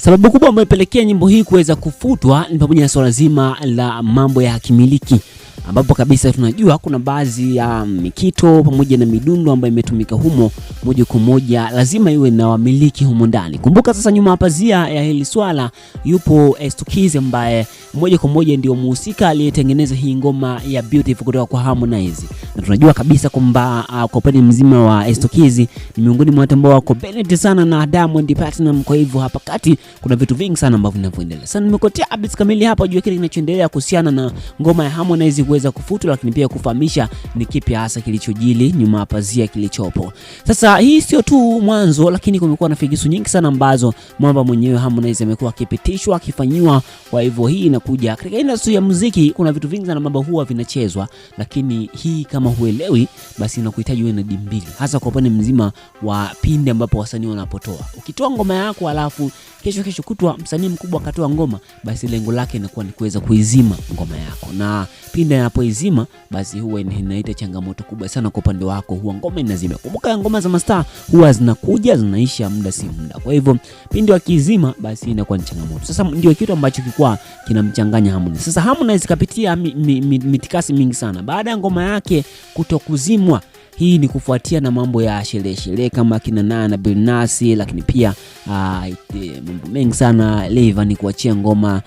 Sababu kubwa ambayo imepelekea nyimbo hii kuweza kufutwa ni pamoja na swala zima la mambo ya kimiliki, ambapo kabisa tunajua kuna baadhi ya mikito pamoja na midundo ambayo imetumika humo moja kwa moja lazima iwe na wamiliki humo ndani. Kumbuka sasa nyuma ya pazia ya hili swala yupo Estokiz ambaye moja kwa moja ndio muhusika aliyetengeneza hii ngoma ya Beautiful kutoka kwa Harmonize. Na tunajua kabisa kwamba kwa upande mzima wa Estokiz ni miongoni mwa watu ambao wako benefit sana na Diamond Platinum. Kwa hivyo hapa kati kuna vitu vingi sana ambavyo vinavyoendelea. Sasa nimekotea updates kamili hapa juu ya kile kinachoendelea kuhusiana na ngoma ya Harmonize kuweza kufutwa, lakini pia kufahamisha ni kipi hasa kilichojili nyuma ya pazia kilichopo. Sasa hii sio tu mwanzo, lakini kumekuwa na figisu nyingi sana ambazo mwamba mwenyewe Harmonize amekuwa akipitishwa akifanywa. Kwa hivyo hii inakuja katika industry ya muziki, kuna vitu vingi sana mambo huwa vinachezwa, lakini hii kama huelewi basi inakuhitaji uwe na dimbili, hasa kwa upande mzima wa pindi ambapo wasanii wanapotoa. Ukitoa ngoma yako alafu kesho kutwa msanii mkubwa akatoa ngoma, basi lengo lake inakuwa ni kuweza kuizima ngoma yako, na pindi anapoizima basi huwa inaita changamoto kubwa sana kwa upande wako, huwa ngoma inazima. Kumbuka ngoma za mastaa huwa zinakuja zinaisha muda si muda, kwa hivyo pindi wakizima basi inakuwa ni changamoto. Sasa ndio kitu ambacho kilikuwa kinamchanganya Harmonize. Sasa Harmonize kapitia mitikasi mingi sana baada ya ngoma yake kutokuzimwa. Hii ni kufuatia na mambo ya sherehe kama kina Nana na Billnass, lakini pia mambo mengi sana. Rayvanny kuachia ngoma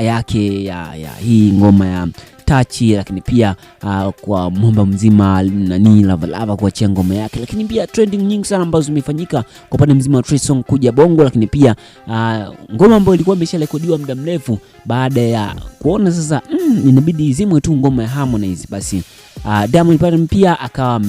yake hii ngoma ya Touch, lakini pia kwa mwamba mzima nani Lava kuachia ngoma yake, lakini pia trending nyingi sana ambazo zimefanyika kwa upande mzima wa Trey Songz kuja Bongo, lakini pia ngoma ambayo ilikuwa imesharekodiwa muda mrefu baada ya kuona sasa inabidi izimwe tu ngoma ya Harmonize, basi Diamond Platinum pia akawa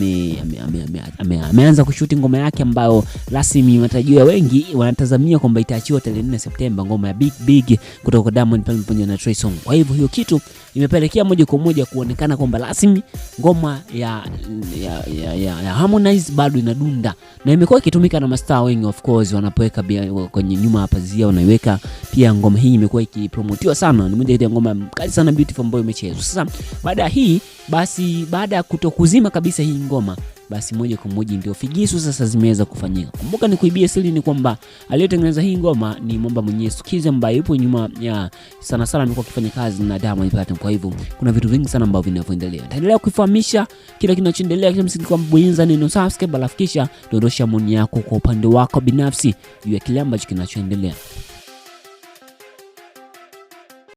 ameanza kushuti ngoma yake ambayo rasmi matarajio ya wengi wanatazamia kwamba itaachiwa tarehe 4 Septemba, ngoma ya Big kutoka kwa Diamond Platinum pamoja na Trey Songz. Kwa hivyo hiyo kitu imepelekea moja kwa moja kuonekana kwamba rasmi ngoma ya Harmonize bado inadunda, na imekuwa ikitumika na mastaa wengi of course wanapoweka kwenye nyuma hapa zia wanaiweka pia. Ngoma hii imekuwa ikipromotiwa sana, ni moja ya ngoma kali sana Beautiful ambayo imechezwa. Sasa baada ya hii basi baada ya kutokuzima kabisa hii ngoma, basi moja kwa moja ndio figisu sasa zimeweza kufanyika. Kumbuka ni kuibia siri ni kwamba aliyetengeneza hii ngoma ni mwamba mwenyewe Estokiz ambaye yupo nyuma ya sana amekuwa akifanya kazi na Diamond Platinum. Kwa hivyo kuna vitu vingi sana ambavyo vinavyoendelea. Taendelea kufahamisha kila kinachoendelea, kila msingi kwa bonyeza neno subscribe, alafu kisha dondosha maoni yako kwa upande wako binafsi juu ya kile ambacho kinachoendelea.